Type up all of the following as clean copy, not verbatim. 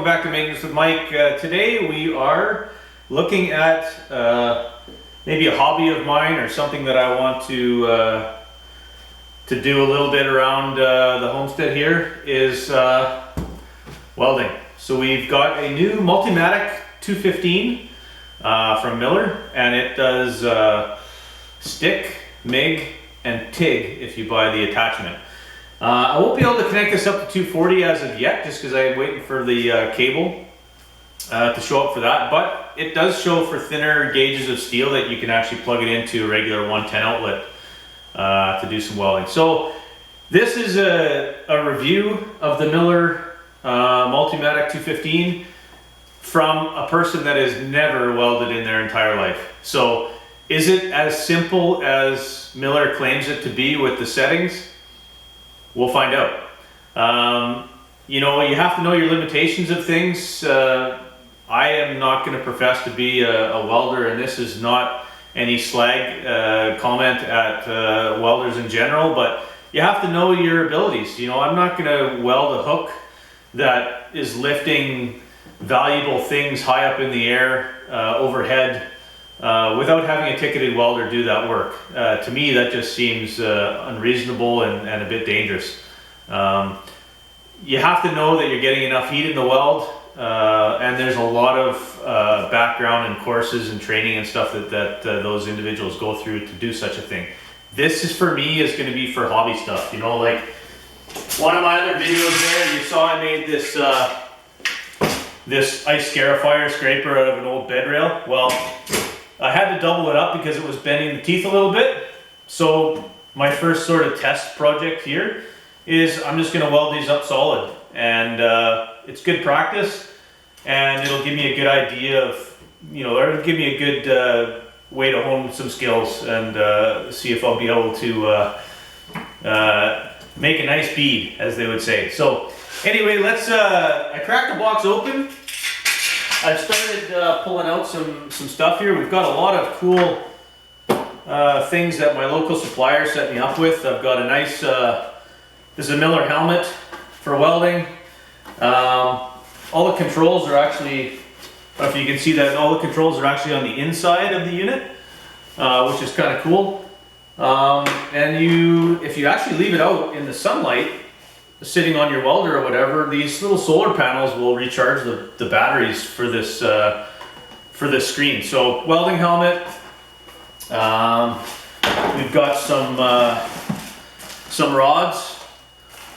back to Maintenance with Mike. Today we are looking at maybe a hobby of mine or something that I want to do a little bit around the homestead here is welding. So we've got a new Multimatic 215 from Miller, and it does stick, Mig, and TIG if you buy the attachment. I won't be able to connect this up to 240 as of yet, just because I'm waiting for the cable to show up for that, but it does show for thinner gauges of steel that you can actually plug it into a regular 110 outlet to do some welding. So this is a review of the Miller Multimatic 215 from a person that has never welded in their entire life. So is it as simple as Miller claims it to be with the settings? We'll find out. You know, you have to know your limitations of things. I am not going to profess to be a welder, and this is not any slag comment at welders in general, but you have to know your abilities. You know, I'm not going to weld a hook that is lifting valuable things high up in the air overhead without having a ticketed welder do that work. To me, that just seems unreasonable and a bit dangerous. You have to know that you're getting enough heat in the weld, and there's a lot of background and courses and training and stuff that those individuals go through to do such a thing. This is, for me, is going to be for hobby stuff. You know, like one of my other videos there, you saw I made this this ice scarifier scraper out of an old bed rail. Well, I had to double it up because it was bending the teeth a little bit. So my first sort of test project here is I'm just going to weld these up solid, and it's good practice, and it'll give me a good idea of, you know, it'll give me a good way to hone some skills and see if I'll be able to make a nice bead, as they would say. So anyway, let's, I cracked the box open. I've started pulling out some stuff here. We've got a lot of cool things that my local supplier set me up with. I've got a nice, this is a Miller helmet for welding. All the controls are actually, I don't know if you can see that, all the controls are actually on the inside of the unit, which is kind of cool. And if you actually leave it out in the sunlight, sitting on your welder or whatever, these little solar panels will recharge the batteries for this screen. So welding helmet. We've got some rods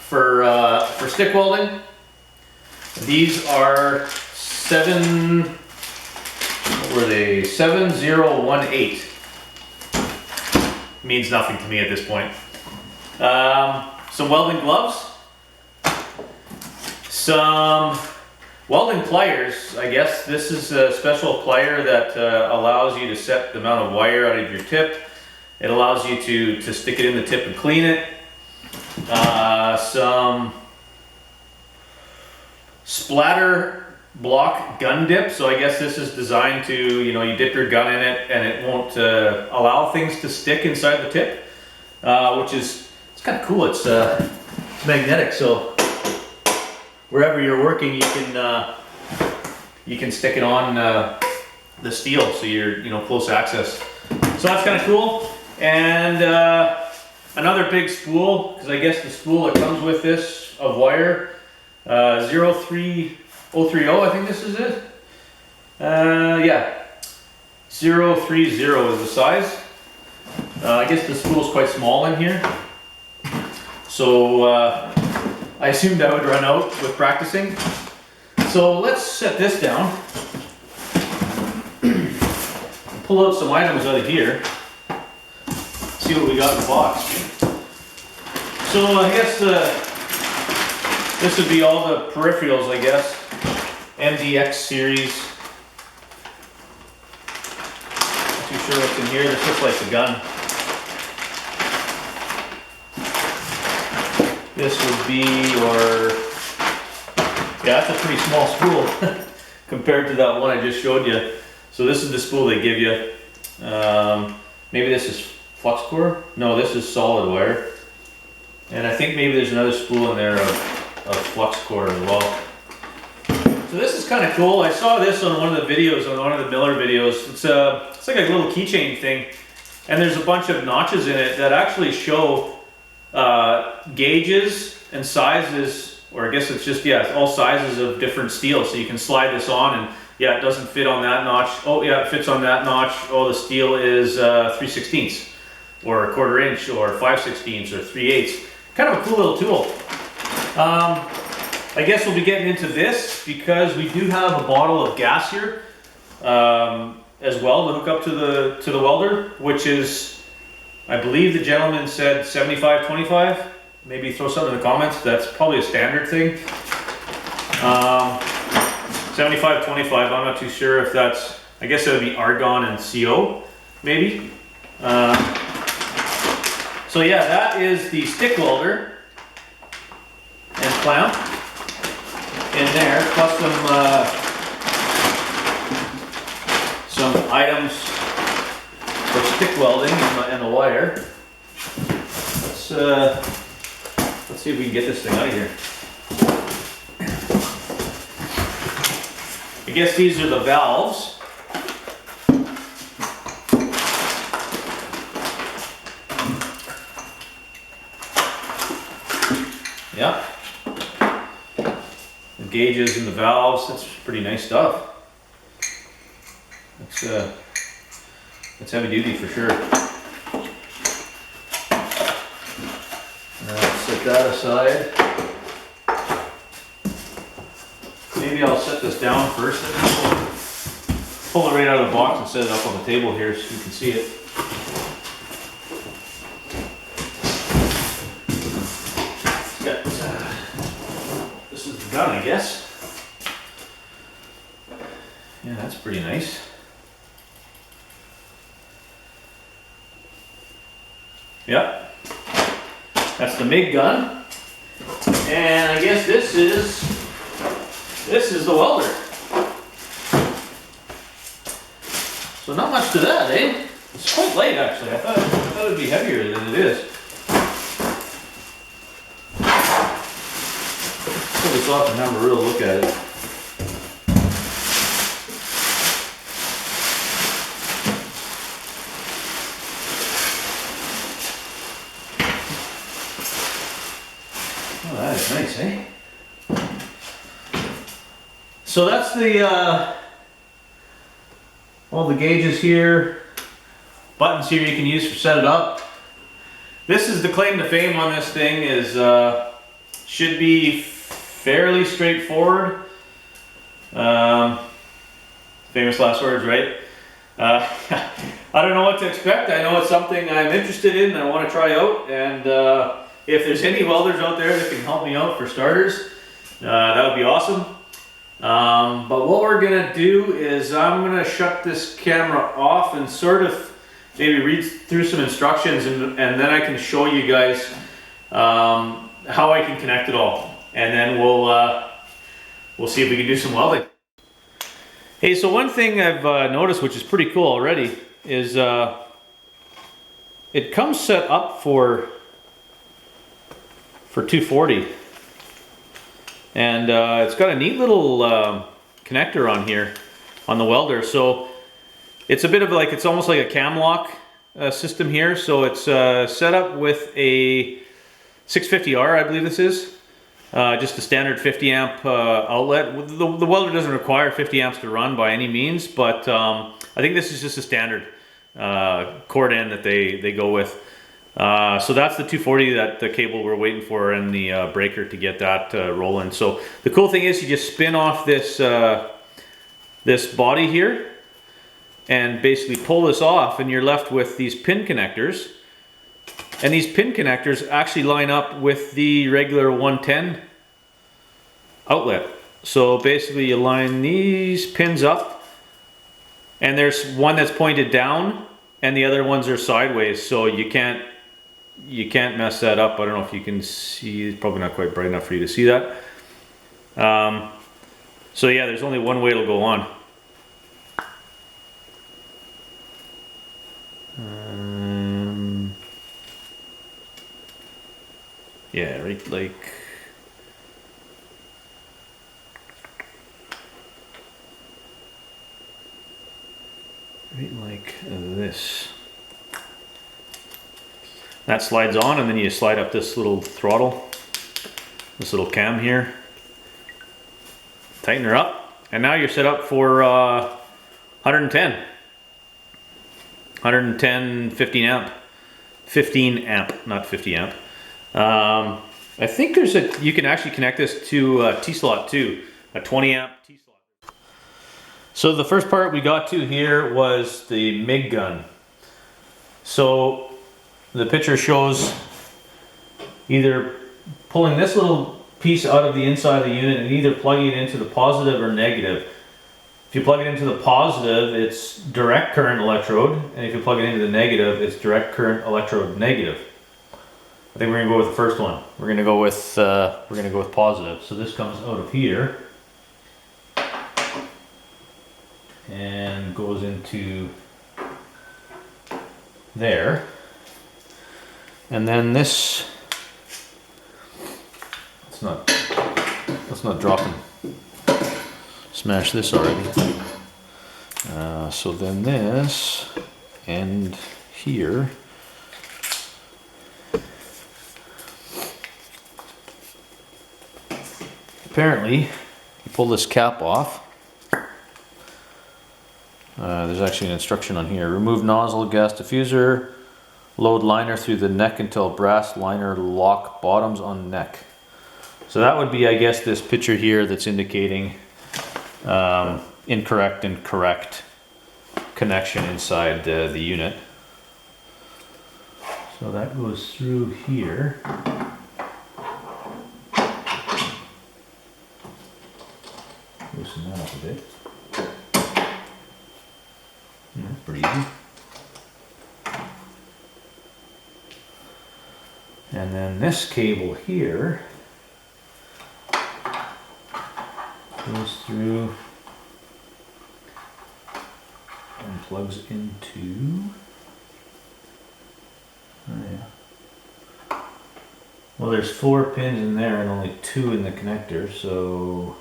for stick welding. These are 7018. Means nothing to me at this point. Some welding gloves. Some welding pliers. I guess this is a special plier that allows you to set the amount of wire out of your tip. It allows you to stick it in the tip and clean it. Some splatter block gun dip. So I guess this is designed to, you know, you dip your gun in it and it won't allow things to stick inside the tip, which is, it's kind of cool. It's magnetic, so wherever you're working, you can stick it on the steel, so you're, you know, close access. So that's kind of cool. And another big spool, because I guess the spool that comes with this of wire, 03030, I think this is it. Yeah, 030 is the size. I guess the spool is quite small in here, so I assumed I would run out with practicing. So let's set this down. Pull out some items out of here. See what we got in the box. So I guess this would be all the peripherals, I guess. MDX series. Not too sure what's in here. This looks like the gun. This would be yeah, that's a pretty small spool compared to that one I just showed you. So this is the spool they give you. Maybe this is flux core? No, this is solid wire. And I think maybe there's another spool in there of flux core as well. So this is kind of cool. I saw this on one of the videos, on one of the Miller videos. It's like a little keychain thing, and there's a bunch of notches in it that actually show gauges and sizes, or I guess it's just, yeah, all sizes of different steel. So you can slide this on, and yeah, it doesn't fit on that notch. Oh yeah, it fits on that notch. Oh, the steel is 3/16, or 1/4 inch, or 5/16, or 3/8. Kind of a cool little tool. I guess we'll be getting into this because we do have a bottle of gas here as well to hook up to the welder, which is, I believe the gentleman said 75-25. Maybe throw something in the comments. That's probably a standard thing. 75-25. I'm not too sure if that's. I guess it would be argon and CO, maybe. So yeah, that is the stick welder and clamp in there, plus some items for stick welding and the wire. Let's see if we can get this thing out of here. I guess these are the valves. Yeah. The gauges and the valves, that's pretty nice stuff. That's heavy duty for sure. Set that aside. Maybe I'll set this down first. Pull it right out of the box and set it up on the table here so you can see it. This is the gun, I guess. Yeah, that's pretty nice. Yeah, that's the Mig Gun, and I guess this is the welder. So not much to that, eh? It's quite light actually. I thought it would be heavier than it is. Pull this off and have a real look at it. Oh, that is nice, eh? So that's all the gauges here, buttons here you can use for set it up. This is the claim to fame on this thing, is should be fairly straightforward. Famous last words, right? I don't know what to expect. I know it's something I'm interested in and I want to try out, and if there's any welders out there that can help me out for starters, that would be awesome. But what we're gonna do is I'm gonna shut this camera off and sort of maybe read through some instructions, and then I can show you guys how I can connect it all, and then we'll see if we can do some welding. Hey, so one thing I've noticed, which is pretty cool already, is it comes set up for 240. And it's got a neat little connector on here on the welder. So it's a bit of like, it's almost like a cam lock system here. So it's set up with a 650R, I believe this is. Just a standard 50 amp outlet. The welder doesn't require 50 amps to run by any means, but I think this is just a standard cord end that they go with. So that's the 240, that the cable we're waiting for, and the breaker to get that rolling. So the cool thing is you just spin off this this body here and basically pull this off, and you're left with these pin connectors. And these pin connectors actually line up with the regular 110 outlet. So basically you line these pins up, and there's one that's pointed down and the other ones are sideways, so you can't mess that up. I don't know if you can see, it's probably not quite bright enough for you to see that. So yeah, there's only one way it'll go on. Yeah, right, like right like this. That slides on, and then you slide up this little throttle, this little cam here. Tighten her up, and now you're set up for 110, 15 amp. 15 amp, not 50 amp. I think you can actually connect this to a T-slot too, a 20 amp T-slot. So the first part we got to here was the Mig Gun. So the picture shows either pulling this little piece out of the inside of the unit and either plugging it into the positive or negative. If you plug it into the positive, it's direct current electrode, and if you plug it into the negative, it's direct current electrode negative. I think we're gonna go with the first one. We're gonna go with positive. So this comes out of here and goes into there, and then this. It's not dropping. Smash this already. So then this end here apparently you pull this cap off. There's actually an instruction on here. Remove nozzle, gas diffuser, load liner through the neck until brass liner lock bottoms on neck. So that would be, I guess, this picture here that's indicating incorrect and correct connection inside the unit. So that goes through here. Loosen that up a bit. That's pretty easy. And then this cable here goes through and plugs into, oh yeah. Well, there's 4 pins in there and only 2 in the connector, so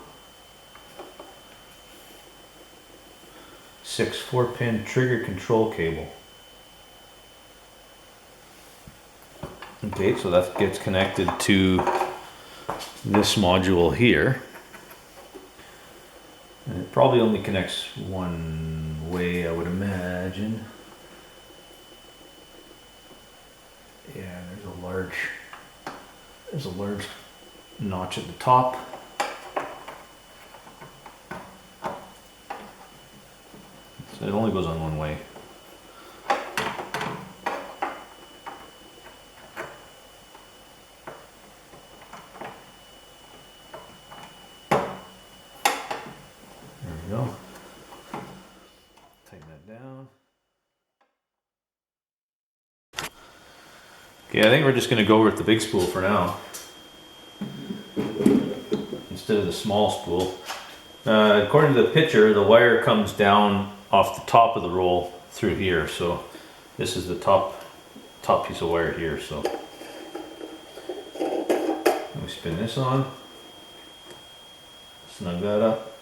6 4-pin trigger control cable. Okay, so that gets connected to this module here. And it probably only connects one way, I would imagine. Yeah, there's a large notch at the top. So it only goes on one way. Go. Tighten that down. Okay, I think we're just going to go with the big spool for now instead of the small spool. According to the picture, the wire comes down off the top of the roll through here, so this is the top piece of wire here. So let me spin this on, snug that up.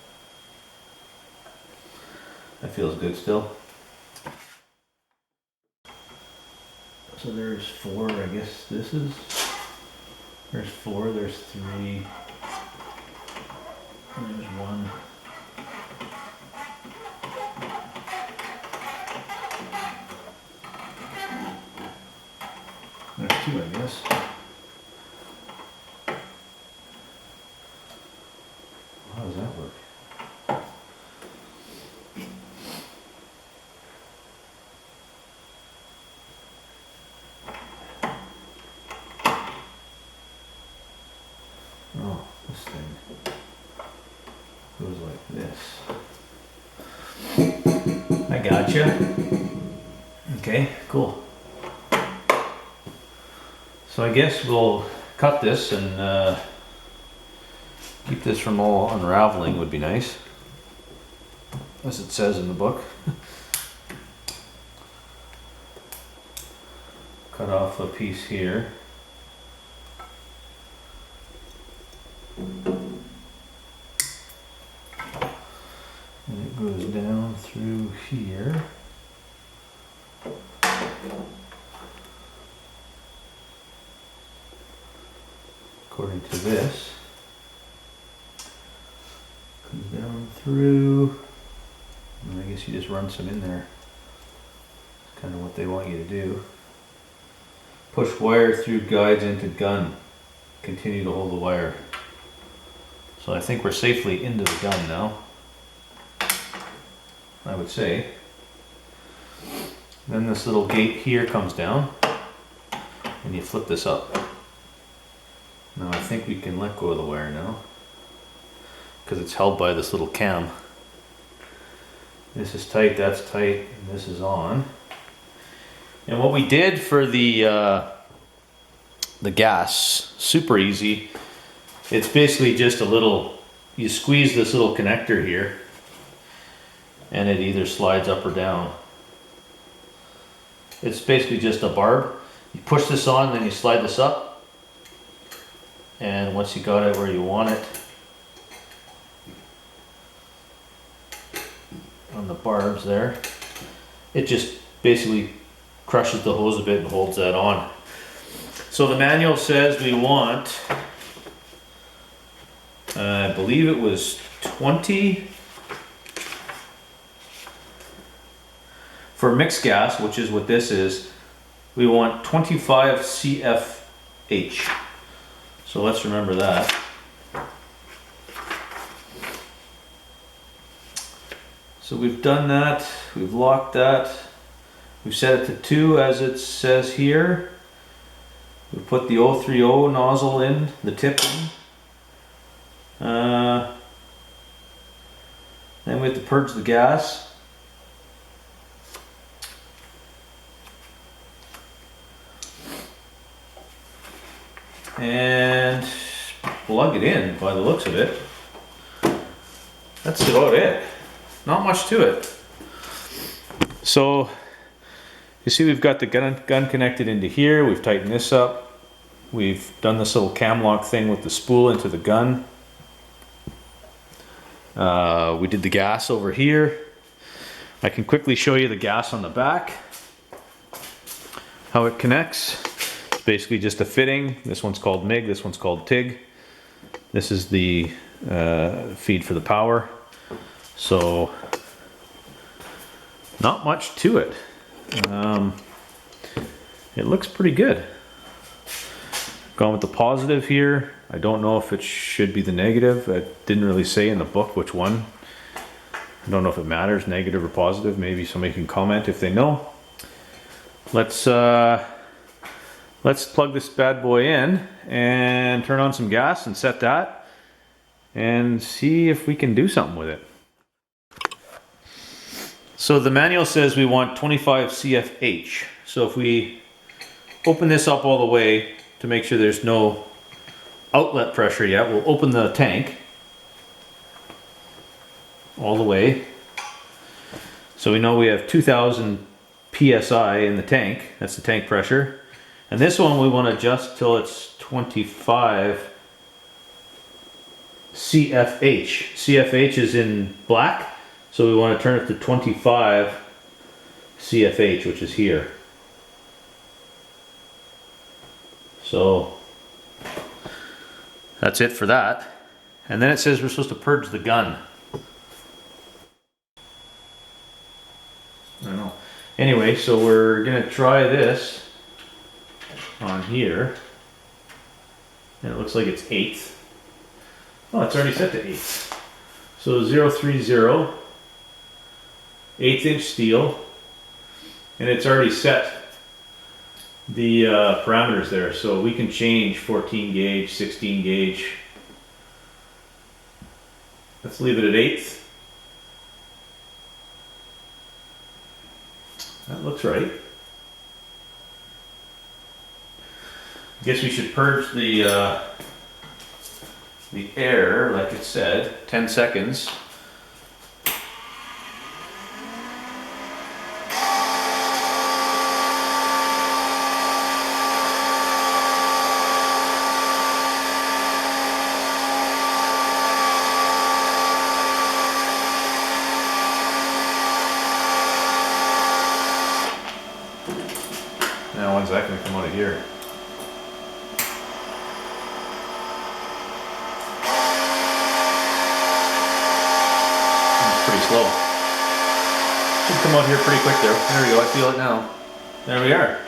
That feels good still. So there's 4, I guess this is. There's 4, there's 3. There's 1. There's 2, I guess. How does that work? Oh, this thing goes like this. I gotcha. Okay, cool. So I guess we'll cut this and keep this from all unraveling would be nice, as it says in the book. Cut off a piece here. And it goes down through here. according to this. Comes down through, and I guess you just run some in there. It's kind of what they want you to do. Push wire through guides into gun. Continue to hold the wire. So I think we're safely into the gun now, I would say. Then this little gate here comes down, and you flip this up. Now I think we can let go of the wire now, because it's held by this little cam. This is tight, that's tight, and this is on. And what we did for the gas, super easy. It's basically just a little, you squeeze this little connector here, and it either slides up or down. It's basically just a barb. You push this on, then you slide this up, and once you got it where you want it, on the barbs there, it just basically crushes the hose a bit and holds that on. So the manual says we want, I believe it was 20 for mixed gas, which is what this is. We want 25 CFH. So let's remember that. So we've done that, we've locked that, we've set it to 2 as it says here. We put the 030 nozzle in, the tip in. Then we have to purge the gas. And plug it in by the looks of it. That's about it. Not much to it. So you see we've got the gun connected into here. We've tightened this up. We've done this little cam lock thing with the spool into the gun. We did the gas over here. I can quickly show you the gas on the back. How it connects. It's basically just a fitting. This one's called Mig, this one's called TIG. This is the feed for the power. So not much to it. It looks pretty good. Gone with the positive here. I don't know if it should be the negative. It didn't really say in the book which one. I don't know if it matters, negative or positive. Maybe somebody can comment if they know. Let's plug this bad boy in and turn on some gas and set that and see if we can do something with it. So the manual says we want 25 CFH. So if we open this up all the way to make sure there's no outlet pressure yet, we'll open the tank all the way. So we know we have 2000 PSI in the tank. That's the tank pressure. And this one we want to adjust till it's 25 CFH. CFH is in black. So we want to turn it to 25 CFH, which is here. So that's it for that. And then it says we're supposed to purge the gun. I don't know. Anyway, so we're gonna try this on here. And it looks like it's 8th. Oh, it's already set to 8th. So 030. 1/8 inch steel, and it's already set the parameters there, so we can change 14 gauge, 16 gauge. Let's leave it at 1/8. That looks right. I guess we should purge the air like it said, 10 seconds. Now when's that going to come out of here? slow. Should come out here pretty quick there. There we go, I feel it now. There we are.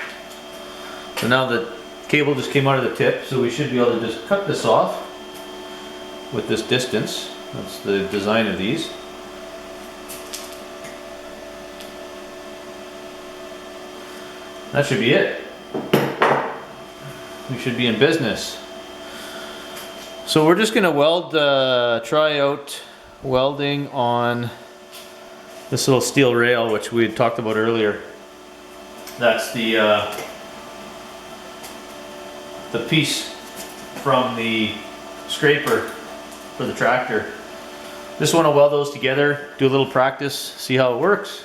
So now the cable just came out of the tip, so we should be able to just cut this off with this distance. That's the design of these. That should be it. We should be in business. So we're just gonna weld, try out welding on this little steel rail, which we had talked about earlier. That's the piece from the scraper for the tractor. Just want to weld those together, do a little practice, see how it works.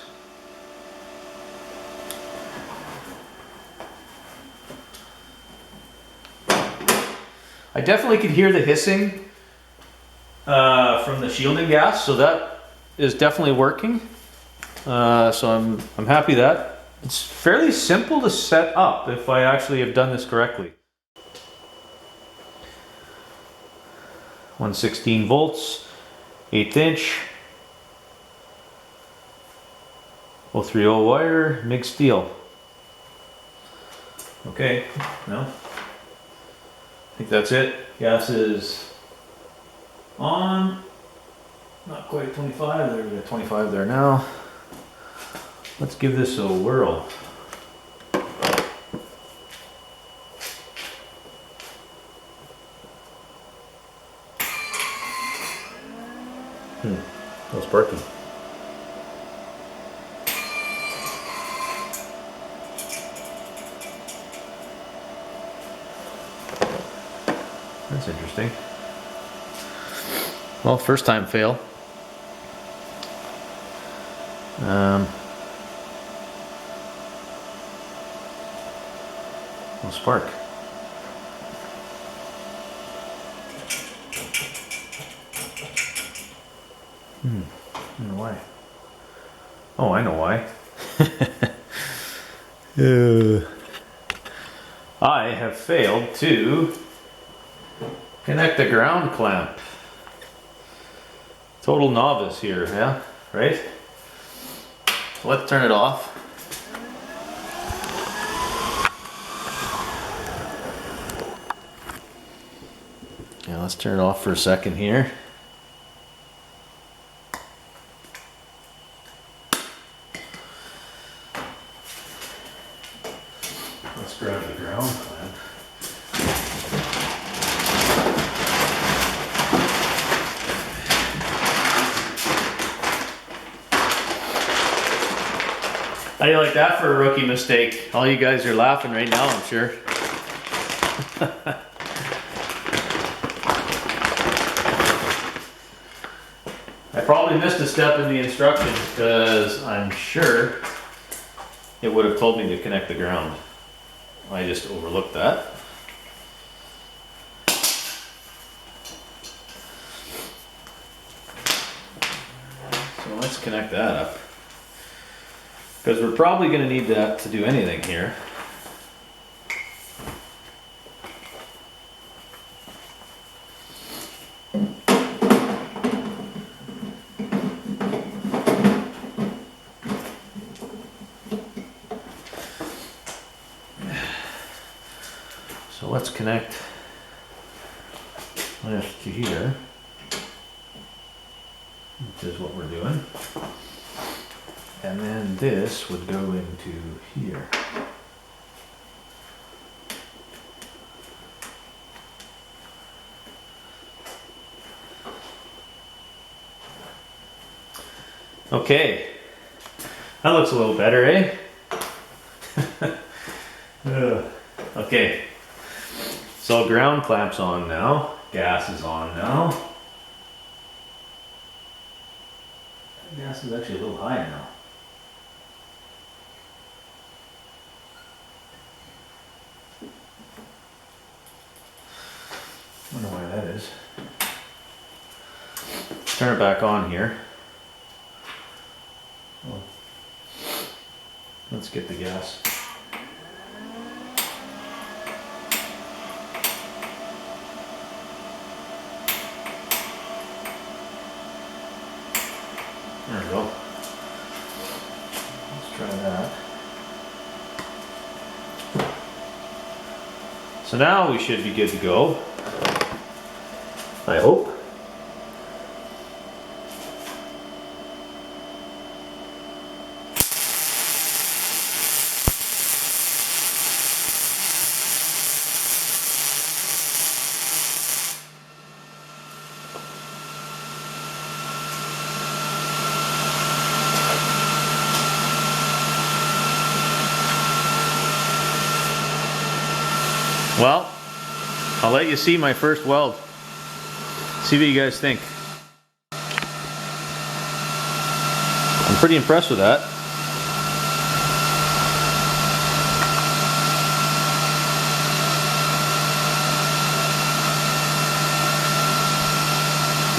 I definitely could hear the hissing from the shielding gas, so that is definitely working. So I'm happy that. It's fairly simple to set up if I actually have done this correctly. 116 volts, 1/8 inch, 030 wire, MIG steel. Okay, no. I think that's it. Gas is on. Not quite 25. There we got 25 there now. Let's give this a whirl. No sparking. That's interesting. Well, first time fail. No spark. I don't know why. Oh, I know why. I have failed to connect the ground clamp. Total novice here, yeah? Right? So let's turn it off. Yeah, let's turn it off for a second here. Let's grab the ground clamp. How do you like that for a rookie mistake? All you guys are laughing right now, I'm sure. I probably missed a step in the instructions because I'm sure it would have told me to connect the ground. I just overlooked that. So let's connect that up, because we're probably going to need that to do anything here. So let's connect this to here, which is what we're doing. And then this would go into here. Okay, that looks a little better, eh? Okay, so ground clamp's on now, gas is on now. Gas is actually a little high now. I wonder why that is. Turn it back on here. Well, let's get the gas. There we go. Let's try that. So now we should be good to go. I hope. Well, I'll let you see my first weld. See what you guys think. I'm pretty impressed with that.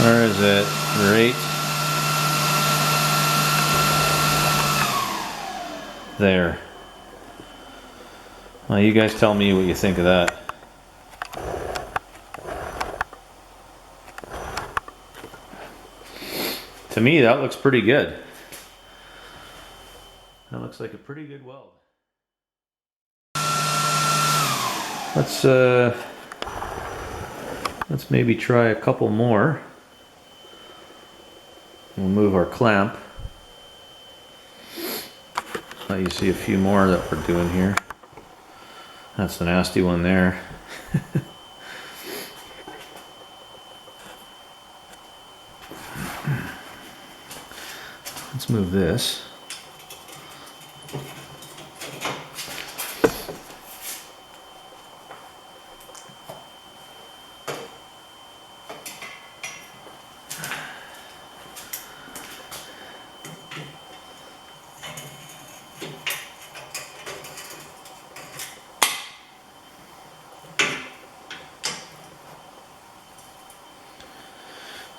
Where is it? Right there. Well, you guys tell me what you think of that. To me, that looks pretty good. That looks like a pretty good weld. Let's maybe try a couple more. We'll move our clamp. Let you see a few more that we're doing here. That's the nasty one there. Let's move this.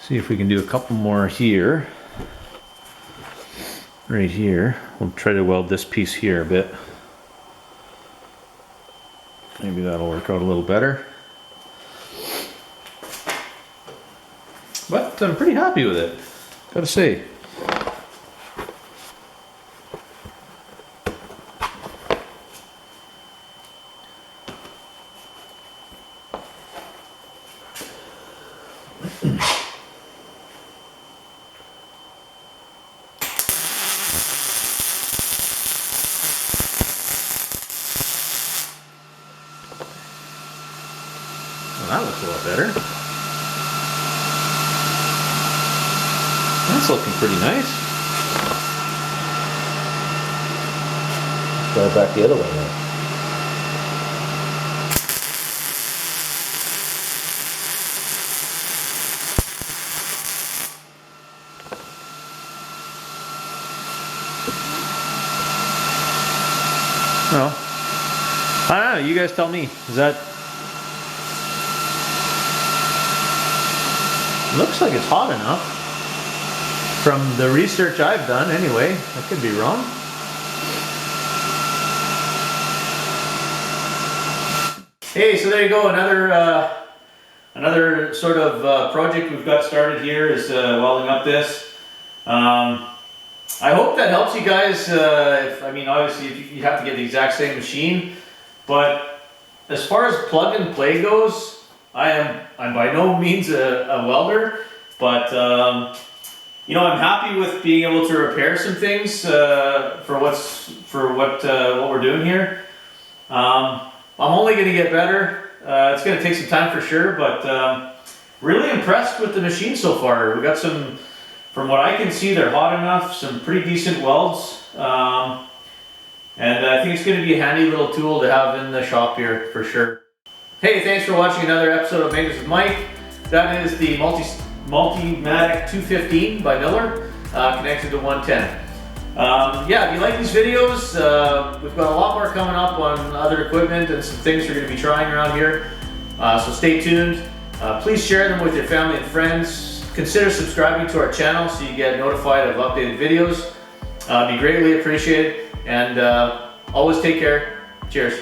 See if we can do a couple more here. Right here. We'll try to weld this piece here a bit. Maybe that'll work out a little better. But I'm pretty happy with it, gotta say. Well, that looks a lot better. That's looking pretty nice. Let's try it back the other way now. Well, I don't know, you guys tell me. Is that... Looks like it's hot enough. From the research I've done anyway. I could be wrong. Hey, so there you go. Another sort of project we've got started here is welding up this. I hope that helps you guys. I mean, obviously you have to get the exact same machine, but as far as plug and play goes, I'm by no means a welder, but you know, I'm happy with being able to repair some things for what we're doing here. I'm only going to get better. It's going to take some time for sure, but really impressed with the machine so far. We got some. From what I can see, they're hot enough, some pretty decent welds, and I think it's going to be a handy little tool to have in the shop here for sure. Hey, thanks for watching another episode of Makers with Mike. That is the Multimatic 215 by Miller, connected to 110. Yeah, if you like these videos, we've got a lot more coming up on other equipment and some things we're going to be trying around here, so stay tuned. Please share them with your family and friends. Consider subscribing to our channel so you get notified of updated videos. It'd be greatly appreciated, and always take care. Cheers.